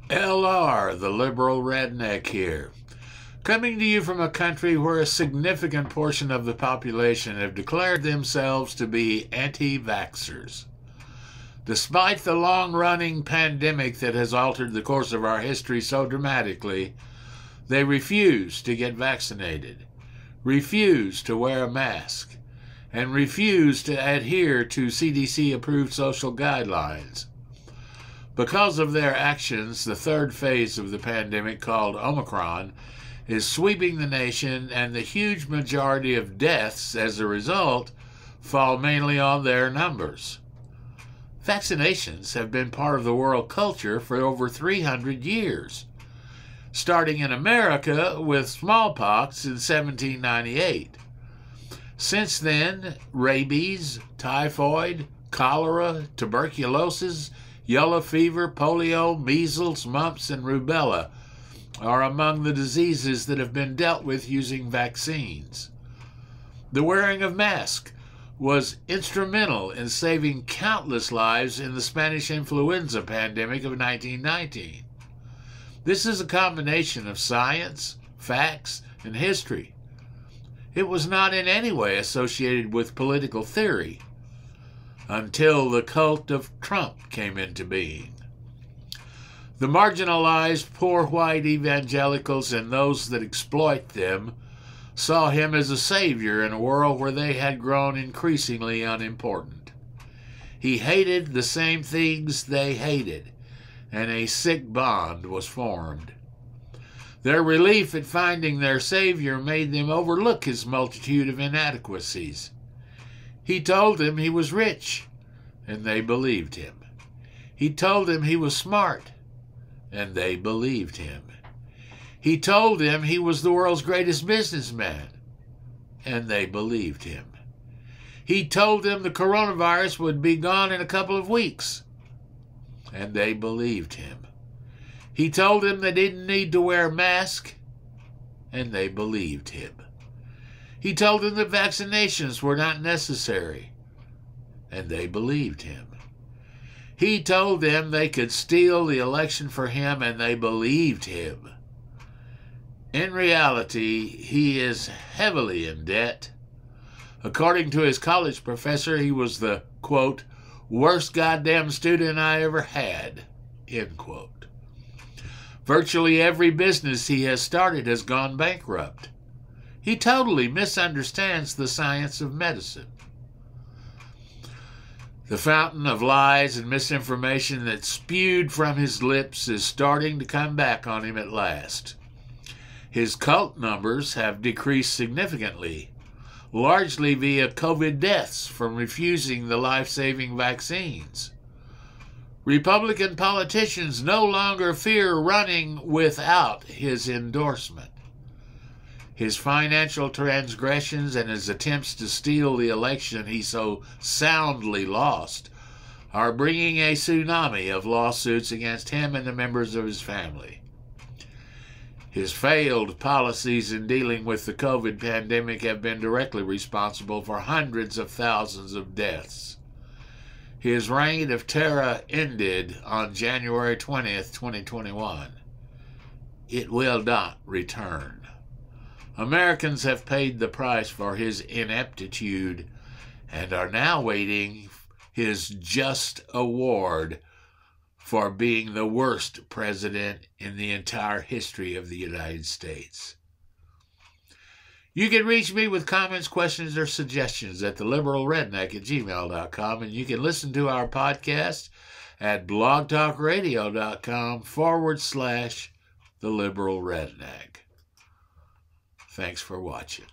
LR, the liberal redneck here, coming to you from a country where a significant portion of the population have declared themselves to be anti-vaxxers. Despite the long-running pandemic that has altered the course of our history so dramatically, they refuse to get vaccinated, refuse to wear a mask, and refuse to adhere to CDC-approved social guidelines. Because of their actions, the third phase of the pandemic, called Omicron, is sweeping the nation, and the huge majority of deaths as a result fall mainly on their numbers. Vaccinations have been part of the world culture for over 300 years, starting in America with smallpox in 1798. Since then, rabies, typhoid, cholera, tuberculosis, yellow fever, polio, measles, mumps, and rubella are among the diseases that have been dealt with using vaccines. The wearing of masks was instrumental in saving countless lives in the Spanish influenza pandemic of 1919. This is a combination of science, facts, and history. It was not in any way associated with political theory until the cult of Trump came into being. The marginalized poor white evangelicals and those that exploit them saw him as a savior in a world where they had grown increasingly unimportant. He hated the same things they hated, and a sick bond was formed. Their relief at finding their savior made them overlook his multitude of inadequacies. He told them he was rich, and they believed him. He told them he was smart, and they believed him. He told them he was the world's greatest businessman, and they believed him. He told them the coronavirus would be gone in a couple of weeks, and they believed him. He told them they didn't need to wear a mask, and they believed him. He told them that vaccinations were not necessary, and they believed him. He told them they could steal the election for him, and they believed him. In reality, he is heavily in debt. According to his college professor, he was the, quote, worst goddamn student I ever had, end quote. Virtually every business he has started has gone bankrupt. He totally misunderstands the science of medicine. The fountain of lies and misinformation that spewed from his lips is starting to come back on him at last. His cult numbers have decreased significantly, largely via COVID deaths from refusing the life-saving vaccines. Republican politicians no longer fear running without his endorsement. His financial transgressions and his attempts to steal the election he so soundly lost are bringing a tsunami of lawsuits against him and the members of his family. His failed policies in dealing with the COVID pandemic have been directly responsible for hundreds of thousands of deaths. His reign of terror ended on January 20th, 2021. It will not return. Americans have paid the price for his ineptitude and are now waiting his just award for being the worst president in the entire history of the United States. You can reach me with comments, questions, or suggestions at theliberalredneck@gmail.com, and you can listen to our podcast at blogtalkradio.com/theliberalredneck. Thanks for watching.